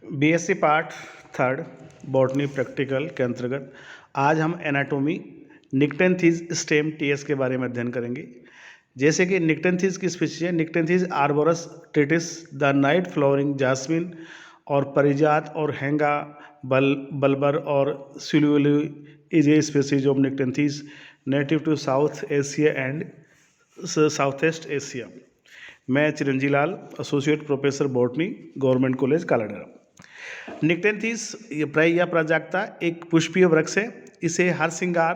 BSc part third botany practical के अंतर्गत आज हम एनाटोमी निक्टेंथीज स्टेम टीएस के बारे में अध्ययन करेंगे। जैसे कि निक्टेंथीज की स्पीशीज है, Nyctanthes arbor tristis, the night flowering jasmine और परिजात और हैंगा बल्बर और सिल्यूली is a species of Nyctanthes native to South Asia and South East Asia. मैं Chiranji Lal, associate professor botany, government college Kaladera. Nyctanthes या प्राजक्ता एक पुष्पीय वृक्ष है। इसे हरसिंगार,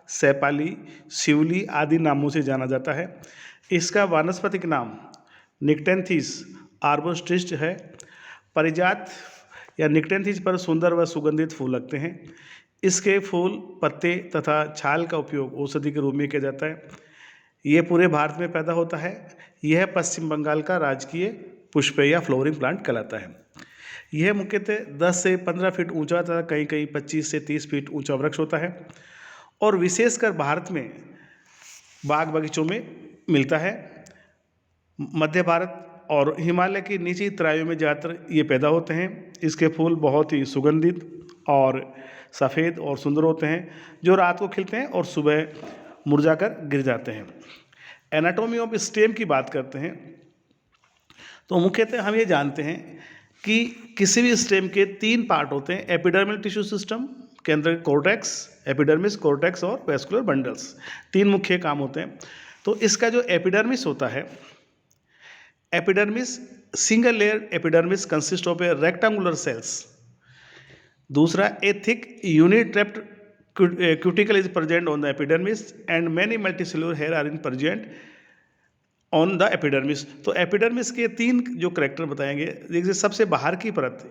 सैपाली, शिवली आदि नामों से जाना जाता है। इसका वानस्पतिक नाम निक्टेंथीज आर्बोस्ट्रिस्ट है। परिजात या निक्टेंथीज पर सुंदर व सुगंधित फूल लगते हैं। इसके फूल, पत्ते तथा छाल का उपयोग औषधि के रूप में किया जाता है। ये पूरे भारत में पैदा होता है। यह पश्चिम बंगाल का राजकीय पुष्प या फ्लोरिंग प्लांट कहलाता है। यह मुख्यतः 10 से 15 फीट ऊंचा तथा कहीं कहीं 25 से 30 फीट ऊंचा वृक्ष होता है और विशेषकर भारत में बाग बगीचों में मिलता है। मध्य भारत और हिमालय की निचली तराइयों में ज़्यादातर ये पैदा होते हैं। इसके फूल बहुत ही सुगंधित और सफ़ेद और सुंदर होते हैं, जो रात को खिलते हैं और सुबह मुरझाकर गिर जाते हैं। एनाटॉमी ऑफ स्टेम की बात करते हैं तो मुख्यतः हम ये जानते हैं कि किसी भी स्टेम के 3 पार्ट होते हैं। एपिडर्मल टिश्यू सिस्टम के अंदर कोर्टेक्स, एपिडर्मिस, कोर्टेक्स और वेस्कुलर बंडल्स, 3 मुख्य काम होते हैं। तो इसका जो एपिडर्मिस होता है, epidermis single layer epidermis consist of a rectangular cells. दूसरा, a thick uninterrupted cuticle is present on the epidermis and many multicellular hair are in present on the epidermis। तो एपिडर्मिस के 3 जो करेक्टर बताएंगे। देखिए, सबसे बाहर की परत,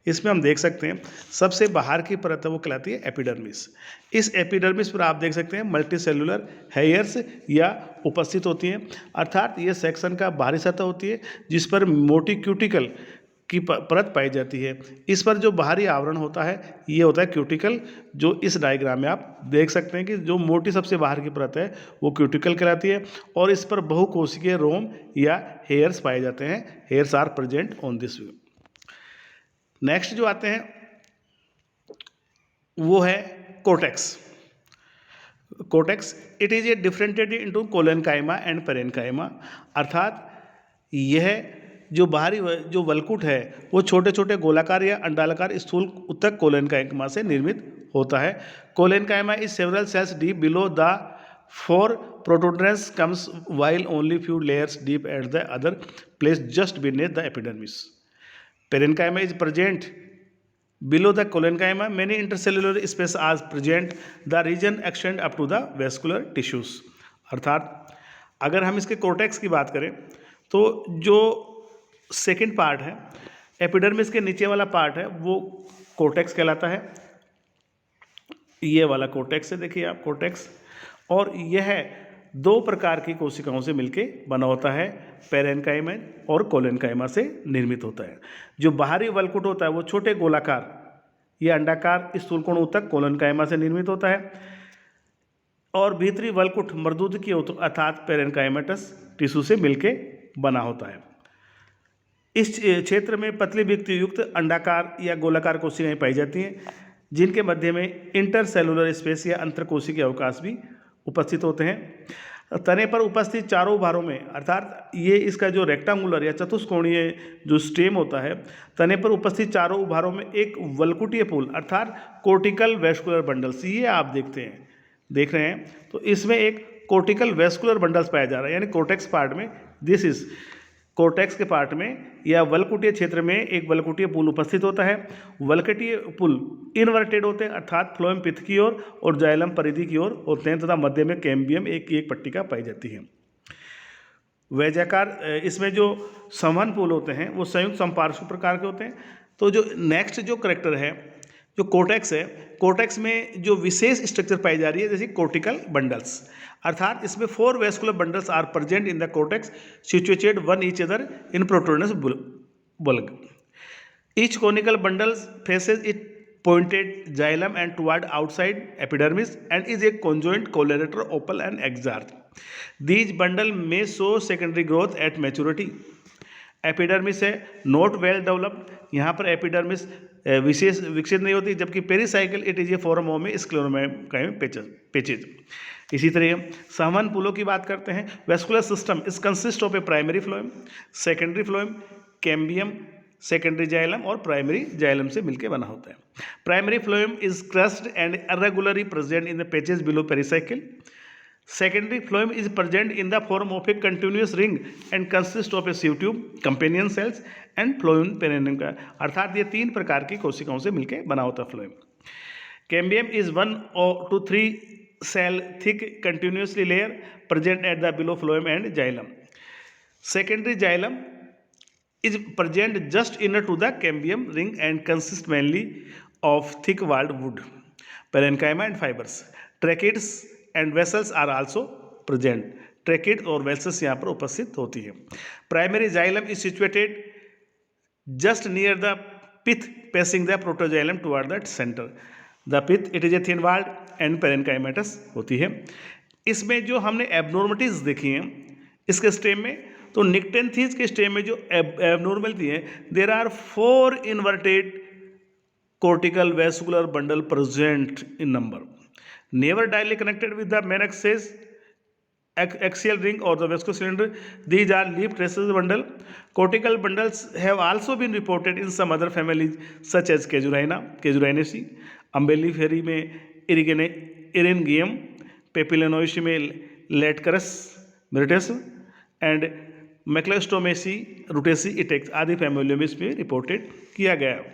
इसमें हम देख सकते हैं सबसे बाहर की परत है वो कहलाती है एपिडर्मिस। इस एपिडर्मिस पर आप देख सकते हैं मल्टी सेलुलर हेयर्स या उपस्थित होती हैं, अर्थात ये सेक्शन का बाहरी सतह होती है जिस पर मोटी क्यूटिकल की परत पाई जाती है। इस पर जो बाहरी आवरण होता है ये होता है क्यूटिकल, जो इस डायग्राम में आप देख सकते हैं कि जो मोटी सबसे बाहर की परत है वो क्यूटिकल कहलाती है और इस पर बहुकोशिकीय रोम या हेयर्स पाए जाते हैं। Hairs are present on this view. Next जो आते हैं वो है cortex. Cortex it is a differentiated into collenchyma and parenchyma, अर्थात यह जो बाहरी जो वलकुट है वो छोटे छोटे गोलाकार या अंडाकार स्थूल उत्तक कोलेनकाइमा से निर्मित होता है। Collenchyma is several cells deep below the 4 protoderms comes while only few layers deep at the other place just beneath the epidermis। Parenchyma is present below the collenchyma. Many intercellular space are present. The region extend up to the vascular tissues। अर्थात अगर हम इसके cortex की बात करें तो जो second part है, एपिडर्मिस के नीचे वाला पार्ट है वो कोर्टेक्स कहलाता है। ये वाला कोर्टेक्स है, देखिए आप कोर्टेक्स, और यह 2 प्रकार की कोशिकाओं से मिलके बना होता है, पेरेनकाइमा और कोलेनकाइमा से निर्मित होता है। जो बाहरी वलकुट होता है वो छोटे गोलाकार या अंडाकार स्थूलकोण ऊतक कोलेनकाइमा से निर्मित होता है और भीतरी वलकुट मर्दूद की अर्थात पेरेनकाइमेटस टिश्यू से मिलके बना होता है। इस क्षेत्र में पतली भित्ति युक्त अंडाकार या गोलाकार कोशिकाएं पाई जाती हैं, जिनके मध्य में इंटरसेलुलर स्पेस या अंतरकोशिकीय अवकाश भी उपस्थित होते हैं। तने पर उपस्थित चारों भारों में, अर्थात ये इसका जो रेक्टेंगुलर या चतुष्कोणीय जो स्टेम होता है, तने पर उपस्थित चारों भारों में एक वलकुटीय पुल अर्थात कोर्टिकल वेस्कुलर बंडल्स, ये आप देख रहे हैं। तो इसमें एक कोर्टिकल वेस्कुलर बंडल्स पाया जा रहा है, यानी कोर्टेक्स पार्ट में, दिस इज कोर्टेक्स के पार्ट में या वलकुटीय क्षेत्र में एक वलकुटीय पुल उपस्थित होता है। वलकुटीय पुल इनवर्टेड होते हैं, अर्थात फ्लोएम पित्त की ओर और जाइलम परिधि की ओर होते हैं तथा मध्य में कैम्बियम एक पट्टिका पाई जाती है। वैजाकार इसमें जो संवहन पुल होते हैं वो संयुक्त संपार्श्व प्रकार के होते हैं। तो जो नेक्स्ट जो करेक्टर है, जो कोर्टेक्स है, कोर्टेक्स में जो विशेष स्ट्रक्चर पाई जा रही है जैसे कोर्टिकल बंडल्स, अर्थात इसमें 4 vascular bundles are present in the cortex situated one each other in प्रोटोनस bulk। Each conical bundle faces its pointed xylem and toward outside epidermis and is a conjoint collateral opal and exarch। These bundles may show secondary growth at maturity। Epidermis है not well developed, यहाँ पर epidermis विशेष विकसित नहीं होती, जबकि pericycle it is A form of में स्क्लेरोकाइम पेचेज। इसी तरह संवहन पुलों की बात करते हैं। वेस्कुलर सिस्टम इस consist of A primary phloem, secondary phloem, cambium, secondary xylem और प्राइमरी जाइलम से मिलकर बना होता है। Primary phloem is crossed and irregularly present in the पेचेज below pericycle. Secondary phloem is present in the form of a continuous ring and consists of a sieve tube, companion cells and phloem perineum का, अर्थात ये 3 प्रकार की कोशिकाओं से मिलकर बना होता है phloem। Cambium is 1 to 3 cell thick continuously layer present at the below phloem and xylem. Secondary xylem is present just inner to the cambium ring and consists mainly of thick walled wood, parenchyma and fibers. Tracheids and vessels are also present, tracheid और vessels यहाँ पर उपस्थित होती है। Primary xylem is situated just near the pith passing the protoxylem toward the centre. The pith it is a thin walled and parenchymatous होती है। इसमें जो हमने एबनॉर्मलिटीज देखी हैं इसके स्टेम में, तो निक्टेंथीज के स्टेम में जो एबनॉर्मलिटी है, there are 4 inverted cortical vascular bundle present in number, never directly connected with the main axis, axial ring or the vascular cylinder. These are leaf traces bundle. Cortical bundles have also been reported in some other families such as Casuarinaceae, Umbelliferae में Eryngium, Papilionoaceae में Latcarus myrtus and Macleostomaceae, Rutaceae, Ilex आदि फैमिलियों में इसमें reported किया गया।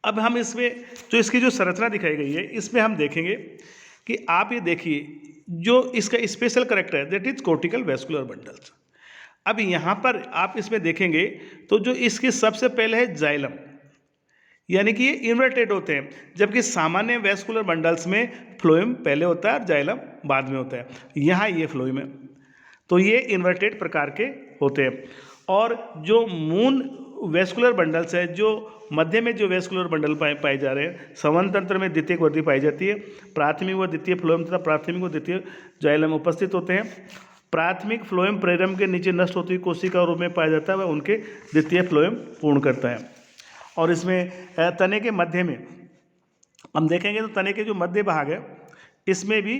अब हम इसमें जो इसकी जो संरचना दिखाई गई है इसमें हम देखेंगे कि आप ये देखिए जो इसका स्पेशल करेक्टर है that is cortical vascular bundles. अब यहाँ पर आप इसमें देखेंगे तो जो इसकी सबसे पहले है जाइलम, यानी कि ये इन्वर्टेड होते हैं, जबकि सामान्य वेस्कुलर बंडल्स में फ्लोएम पहले होता है और जाइलम बाद में होता है। यहाँ ये फ्लोएम है, तो ये इन्वर्टेड प्रकार के होते हैं। और जो मून वेस्कुलर बंडल्स है, जो मध्य में जो वेस्कुलर बंडल पाए जा रहे हैं, संवहन तंत्र में द्वितीयक वर्दी पाई जाती है। प्राथमिक व द्वितीय फ्लोएम तथा प्राथमिक व द्वितीय जाइलम उपस्थित होते हैं। प्राथमिक फ्लोएम प्रेरम के नीचे नष्ट होती हुई कोशिका रूप में पाया जाता है, वह उनके द्वितीय फ्लोएम पूर्ण करता है। और इसमें तने के मध्य में हम देखेंगे तो तने के जो मध्य भाग है इसमें भी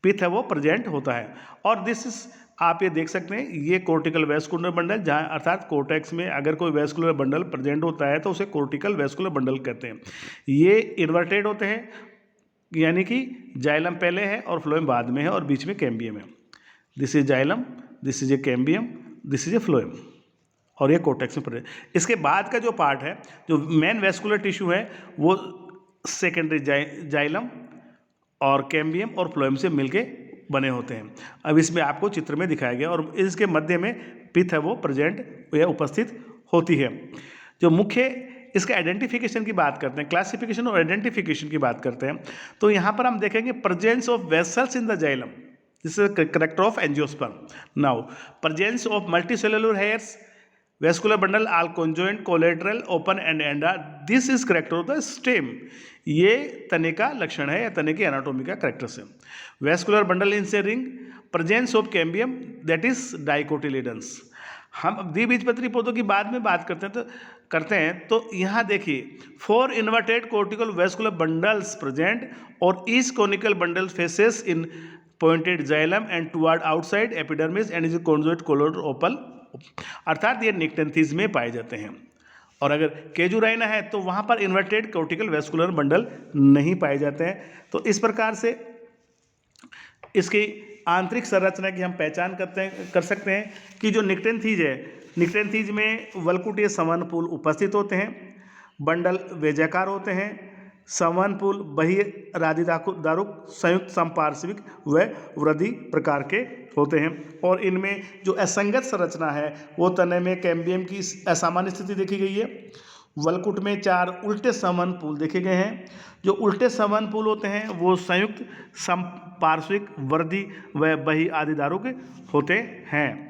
पिथ है वो प्रेजेंट होता है। और दिस इज आप ये देख सकते हैं, ये कोर्टिकल वेस्कुलर बंडल, जहाँ अर्थात कोर्टेक्स में अगर कोई वेस्कुलर बंडल प्रेजेंट होता है तो उसे कोर्टिकल वेस्कुलर बंडल कहते हैं। ये इन्वर्टेड होते हैं, यानी कि जाइलम पहले है और फ्लोएम बाद में है और बीच में कैम्बियम है। This is xylem, this is a cambium, this is a phloem, और ये कोर्टेक्स में प्रेजेंट। इसके बाद का जो पार्ट है, जो मेन वेस्कुलर टिश्यू है, वो सेकेंडरी जाइलम और कैम्बियम और फ्लोएम से मिलके बने होते हैं। अब इसमें आपको चित्र में दिखाया गया, और इसके मध्य में पिथ है वो प्रेजेंट या उपस्थित होती है। जो मुख्य इसके आइडेंटिफिकेशन की बात करते हैं, क्लासिफिकेशन और आइडेंटिफिकेशन की बात करते हैं, तो यहाँ पर हम देखेंगे presence of vessels in the xylem, this is character of angiosperm. Now presence of multicellular hairs, vascular bundle all conjoint, collateral, open and Enda, this is character of the stem. ये तने का लक्षण है या तने की एनाटोमी का character है। वेस्कुलर बंडल इन से ring, presence of cambium that is dicotyledons. हम द्विबीजपत्री पौधों की बाद में बात करते हैं तो यहाँ देखिए 4 inverted cortical vascular bundles present और each conical bundle faces in pointed xylem end toward outside epidermis and is conjoint collateral open, अर्थात ये निक्टेंथीज में पाए जाते हैं। और अगर केजुराइना है तो वहाँ पर इन्वर्टेड कोर्टिकल वेस्कुलर बंडल नहीं पाए जाते हैं। तो इस प्रकार से इसकी आंतरिक संरचना की हम पहचान कर सकते हैं कि जो निक्टेंथीज है, निक्टेंथीज में वल्कुटीय संवहन पुल उपस्थित होते हैं, बंडल वेजाकार होते हैं, संवहन पुल बहिरादिदारुक संयुक्त संपार्श्विक व वृद्धि प्रकार के होते हैं। और इनमें जो असंगत संरचना है वो तने में कैम्बियम की असामान्य स्थिति देखी गई है। वल्कुट में 4 उल्टे संवहन पुल देखे गए हैं। जो उल्टे संवहन पुल होते हैं वो संयुक्त संपार्श्विक वृद्धि व बहिरादिदारुक होते हैं।